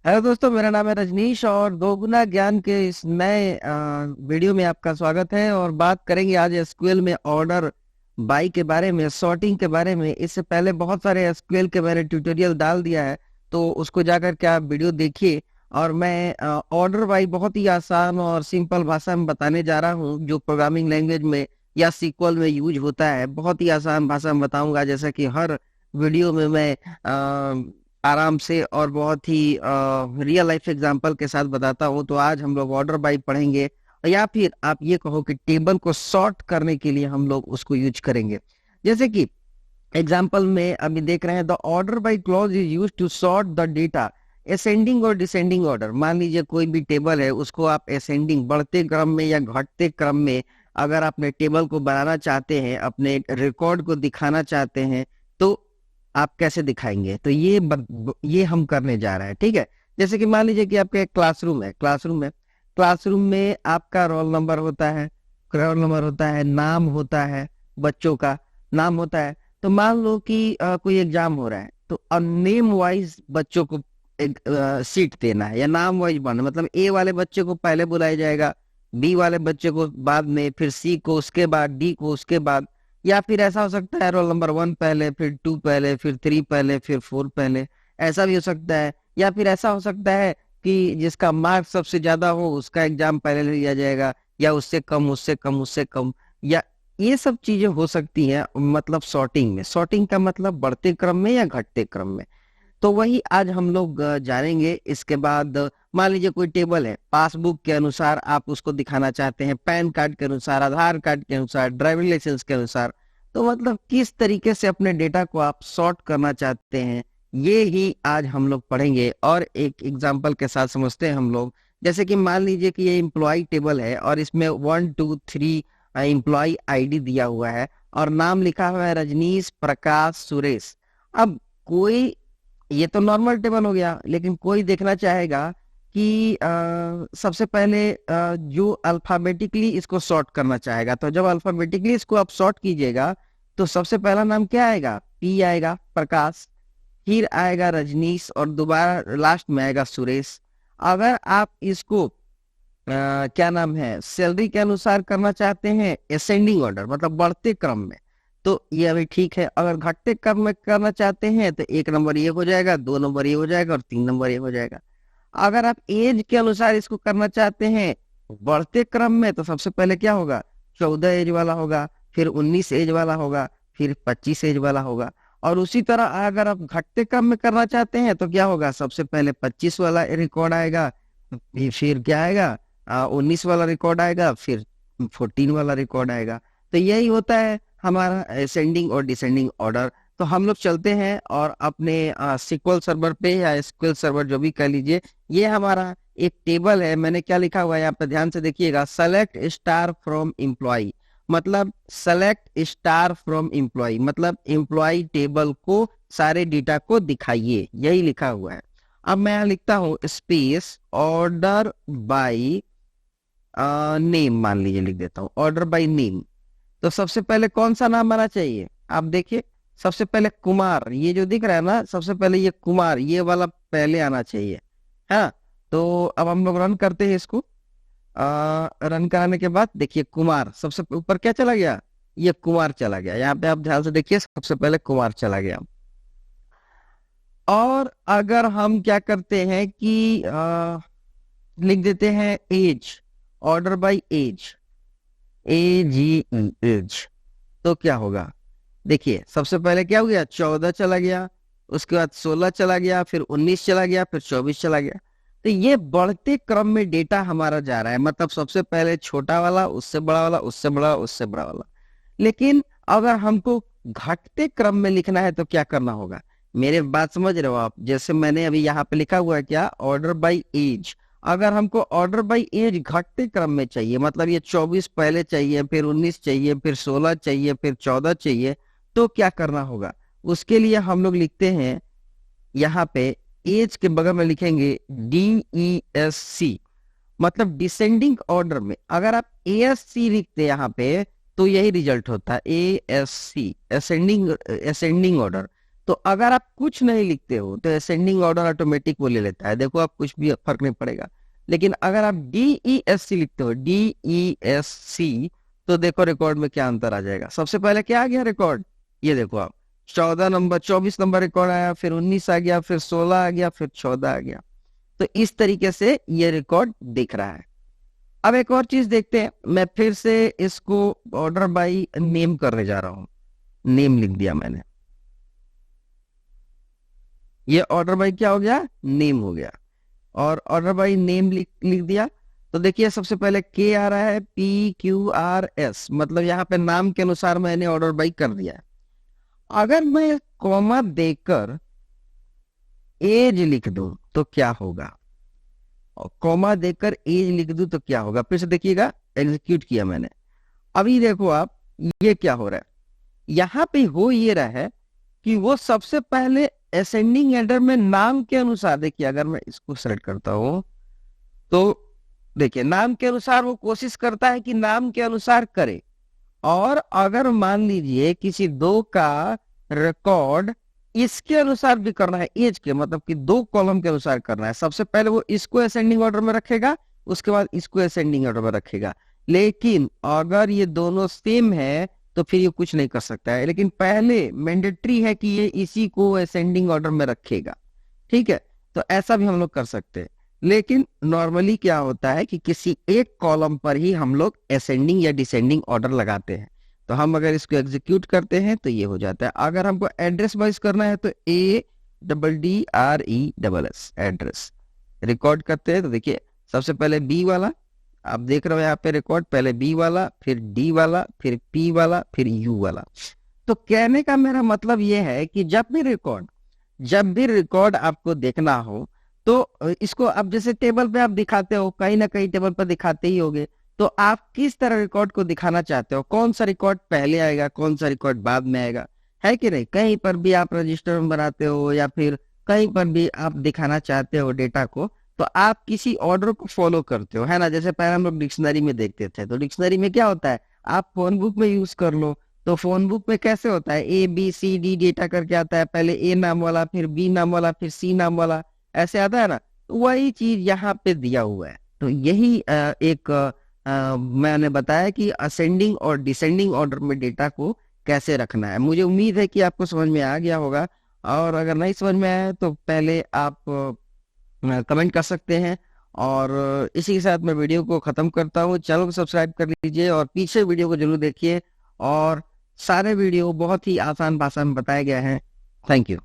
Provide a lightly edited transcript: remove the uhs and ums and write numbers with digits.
Hello दोस्तों, मेरा नाम है रजनीश और दोगुना ज्ञान के इस नए वीडियो में आपका स्वागत है। और बात करेंगे आज एसक्यूएल में ऑर्डर बाई के बारे में, सॉर्टिंग के बारे में। इससे पहले बहुत सारे एसक्यूएल के मैंने ट्यूटोरियल डाल दिया है, तो उसको जाकर के आप वीडियो देखिए। और मैं ऑर्डर बाई बहुत ही आसान और सिंपल भाषा में बताने जा रहा हूँ, जो प्रोग्रामिंग लैंग्वेज में या सीक्वल में यूज होता है। बहुत ही आसान भाषा में बताऊंगा, जैसा कि हर वीडियो में मैं आराम से और बहुत ही रियल लाइफ एग्जांपल के साथ बताता हूँ। तो आज हम लोग ऑर्डर बाई पढ़ेंगे, या फिर आप ये कहो कि टेबल को सॉर्ट करने के लिए हम लोग उसको यूज करेंगे। जैसे कि एग्जाम्पल में अभी देख रहे हैं, the order by clause is use to sort the data ascending और डिसेंडिंग ऑर्डर। मान लीजिए कोई भी टेबल है, उसको आप असेंडिंग बढ़ते क्रम में या घटते क्रम में अगर अपने टेबल को बनाना चाहते हैं, अपने रिकॉर्ड को दिखाना चाहते हैं, तो आप कैसे दिखाएंगे? तो ये हम करने जा रहे हैं, ठीक है। जैसे कि मान लीजिए कि आपका एक क्लासरूम है, क्लासरूम में आपका रोल नंबर होता है, नाम होता है, बच्चों का नाम होता है। तो मान लो कि कोई एग्जाम हो रहा है, तो नेम वाइज बच्चों को एक सीट देना है, या नाम वाइज बनना, मतलब ए वाले बच्चे को पहले बुलाया जाएगा, बी वाले बच्चे को बाद में, फिर सी को उसके बाद, डी को उसके बाद। या फिर ऐसा हो सकता है रोल नंबर 1 पहले, फिर 2 पहले, फिर 3 पहले, फिर 4 पहले। ऐसा भी हो सकता है। या फिर ऐसा हो सकता है कि जिसका मार्क्स सबसे ज्यादा हो उसका एग्जाम पहले लिया जाएगा, या उससे कम, उससे कम। या ये सब चीजें हो सकती हैं, मतलब सॉर्टिंग में। सॉर्टिंग का मतलब बढ़ते क्रम में या घटते क्रम में। तो वही आज हम लोग जानेंगे। इसके बाद मान लीजिए कोई टेबल है, पासबुक के अनुसार आप उसको दिखाना चाहते हैं, पैन कार्ड के अनुसार, आधार कार्ड के अनुसार, ड्राइविंग लाइसेंस के अनुसार। तो मतलब किस तरीके से अपने डेटा को आप सॉर्ट करना चाहते हैं, ये ही आज हम लोग पढ़ेंगे। और एक एग्जांपल के साथ समझते हैं हम लोग। जैसे कि मान लीजिए कि ये एम्प्लॉय टेबल है, और इसमें 1 2 3 एम्प्लॉय आईडी दिया हुआ है, और नाम लिखा हुआ है रजनीश, प्रकाश, सुरेश। अब कोई, ये तो नॉर्मल टेबल हो गया, लेकिन कोई देखना चाहेगा कि सबसे पहले जो अल्फाबेटिकली इसको सॉर्ट करना चाहेगा। तो जब अल्फाबेटिकली इसको आप सॉर्ट कीजिएगा, तो सबसे पहला नाम क्या आएगा? पी आएगा, प्रकाश। फिर आएगा रजनीश, और दोबारा लास्ट में आएगा सुरेश। अगर आप इसको क्या नाम है, सैलरी के अनुसार करना चाहते हैं, असेंडिंग ऑर्डर मतलब बढ़ते क्रम में, तो ये अभी ठीक है। अगर घटते क्रम में करना चाहते हैं, तो 1 नंबर ये हो जाएगा, 2 नंबर ये हो जाएगा, और 3 नंबर ये हो जाएगा। अगर आप एज के अनुसार इसको करना चाहते हैं बढ़ते क्रम में, तो सबसे पहले क्या होगा? 14 एज वाला होगा, फिर 19 एज वाला होगा, फिर 25 एज वाला होगा। और उसी तरह अगर आप घटते क्रम में करना चाहते हैं, तो क्या होगा? सबसे पहले 25 वाला रिकॉर्ड आएगा, फिर क्या आएगा? 19 वाला रिकॉर्ड आएगा, फिर 14 वाला रिकॉर्ड आएगा। तो यही होता है हमारा असेंडिंग और डिसेंडिंग ऑर्डर। तो हम लोग चलते हैं और अपने सिक्वल सर्वर पे या एसक्यूएल सर्वर जो भी कह लीजिए, ये हमारा एक टेबल है। मैंने क्या लिखा हुआ है यहाँ पे, ध्यान से देखिएगा। सेलेक्ट स्टार फ्रॉम एम्प्लॉय, मतलब सेलेक्ट स्टार फ्रॉम एम्प्लॉय, मतलब एम्प्लॉय टेबल को सारे डेटा को दिखाइए, यही लिखा हुआ है। अब मैं यहाँ लिखता हूँ स्पेस ऑर्डर बाई नेम, मान लीजिए लिख देता हूँ ऑर्डर बाई नेम। तो सबसे पहले कौन सा नाम आना चाहिए? आप देखिए, सबसे पहले कुमार, ये जो दिख रहा है ना, सबसे पहले ये कुमार, ये वाला पहले आना चाहिए, है ना। तो अब हम लोग रन करते हैं इसको। रन कराने के बाद देखिए, कुमार सबसे ऊपर क्या चला गया? ये कुमार चला गया। यहाँ पे आप ध्यान से देखिए, सबसे पहले कुमार चला गया। और अगर हम क्या करते हैं कि लिख देते हैं age, order by age, age, तो क्या होगा? देखिए, सबसे पहले क्या हो गया? 14 चला गया, उसके बाद 16 चला गया, फिर 19 चला गया, फिर 24 चला गया। तो ये बढ़ते क्रम में डेटा हमारा जा रहा है, मतलब सबसे पहले छोटा वाला, उससे बड़ा वाला, उससे बड़ा, उससे बड़ा वाला। लेकिन अगर हमको घटते क्रम में लिखना है, तो क्या करना होगा? मेरे बात समझ रहे हो आप? जैसे मैंने अभी यहाँ पे लिखा हुआ है क्या, ऑर्डर बाई एज। अगर हमको ऑर्डर बाई एज घटते क्रम में चाहिए, मतलब ये 24 पहले चाहिए, फिर 19 चाहिए, फिर 16 चाहिए, फिर 14 चाहिए, तो क्या करना होगा? उसके लिए हम लोग लिखते हैं यहाँ पे, एज के बगल में लिखेंगे DESC, मतलब डिसेंडिंग ऑर्डर में। अगर आप ASC लिखते हैं यहाँ पे, तो यही रिजल्ट होता है, ASC, असेंडिंग, असेंडिंग ऑर्डर। तो अगर आप कुछ नहीं लिखते हो तो असेंडिंग ऑर्डर ऑटोमेटिक वो ले लेता है, देखो आप कुछ भी फर्क नहीं पड़ेगा। लेकिन अगर आप DESC लिखते हो, DESC, तो देखो रिकॉर्ड में क्या अंतर आ जाएगा। सबसे पहले क्या आ गया रिकॉर्ड, ये देखो आप 14 नंबर 24 नंबर रिकॉर्ड आया, फिर 19 आ गया, फिर 16 आ गया, फिर 14 आ गया। तो इस तरीके से ये रिकॉर्ड दिख रहा है। अब एक और चीज देखते हैं, मैं फिर से इसको ऑर्डर बाई नेम करने जा रहा हूं। नेम लिख दिया मैंने, ये ऑर्डर बाई क्या हो गया, नेम हो गया। और ऑर्डर बाई नेम लिख दिया। तो देखिए सबसे पहले के आ रहा है, PQRS, मतलब यहाँ पे नाम के अनुसार मैंने ऑर्डर बाई कर दिया है। अगर मैं कॉमा देकर एज लिख दूं तो क्या होगा, और कॉमा देकर एज लिख दूं तो क्या होगा, फिर से देखिएगा, एग्जीक्यूट किया मैंने। अभी देखो आप, ये क्या हो रहा है, यहाँ पे हो ये रहा है कि वो सबसे पहले असेंडिंग एडर में नाम के अनुसार, देखिए अगर मैं इसको सेलेक्ट करता हूं तो देखिए नाम के अनुसार वो कोशिश करता है कि नाम के अनुसार करे। और अगर मान लीजिए किसी दो का रिकॉर्ड इसके अनुसार भी करना है, एज के मतलब कि 2 कॉलम के अनुसार करना है, सबसे पहले वो इसको असेंडिंग ऑर्डर में रखेगा, उसके बाद इसको असेंडिंग ऑर्डर में रखेगा। लेकिन अगर ये दोनों सेम है तो फिर ये कुछ नहीं कर सकता है, लेकिन पहले मैंडेटरी है कि ये इसी को असेंडिंग ऑर्डर में रखेगा। ठीक है, तो ऐसा भी हम लोग कर सकते हैं। लेकिन नॉर्मली क्या होता है कि किसी एक कॉलम पर ही हम लोग असेंडिंग या डिसेंडिंग ऑर्डर लगाते हैं। तो हम अगर इसको एग्जीक्यूट करते हैं तो ये हो जाता है। अगर हमको एड्रेस वाइज करना है तो ADDRESS एड्रेस रिकॉर्ड करते हैं। तो देखिए सबसे पहले बी वाला, आप देख रहे हो यहाँ पे रिकॉर्ड, पहले बी वाला, फिर डी वाला, फिर पी वाला, फिर यू वाला। तो कहने का मेरा मतलब ये है कि जब भी रिकॉर्ड आपको देखना हो तो इसको अब जैसे टेबल पे आप दिखाते हो, कहीं ना कहीं टेबल पर दिखाते ही होगे, तो आप किस तरह रिकॉर्ड को दिखाना चाहते हो, कौन सा रिकॉर्ड पहले आएगा, कौन सा रिकॉर्ड बाद में आएगा, है कि नहीं। कहीं पर भी आप रजिस्टर में बनाते हो या फिर कहीं पर भी आप दिखाना चाहते हो डेटा को, तो आप किसी ऑर्डर को फॉलो करते हो, है ना। जैसे पहले हम लोग डिक्शनरी में देखते थे, तो डिक्शनरी में क्या होता है, आप फोन बुक में यूज कर लो। तो फोन बुक में कैसे होता है, ABCD डेटा करके आता है, पहले ए नाम वाला, फिर बी नाम वाला, फिर सी नाम वाला, ऐसे आता है ना। तो वही चीज यहाँ पे दिया हुआ है। तो यही एक मैंने बताया कि असेंडिंग और डिसेंडिंग ऑर्डर में डेटा को कैसे रखना है। मुझे उम्मीद है कि आपको समझ में आ गया होगा, और अगर नहीं समझ में आया तो पहले आप कमेंट कर सकते हैं। और इसी के साथ मैं वीडियो को खत्म करता हूँ। चैनल को सब्सक्राइब कर लीजिए और पीछे वीडियो को जरूर देखिए, और सारे वीडियो बहुत ही आसान भाषा में बताए गए हैं। Thank you.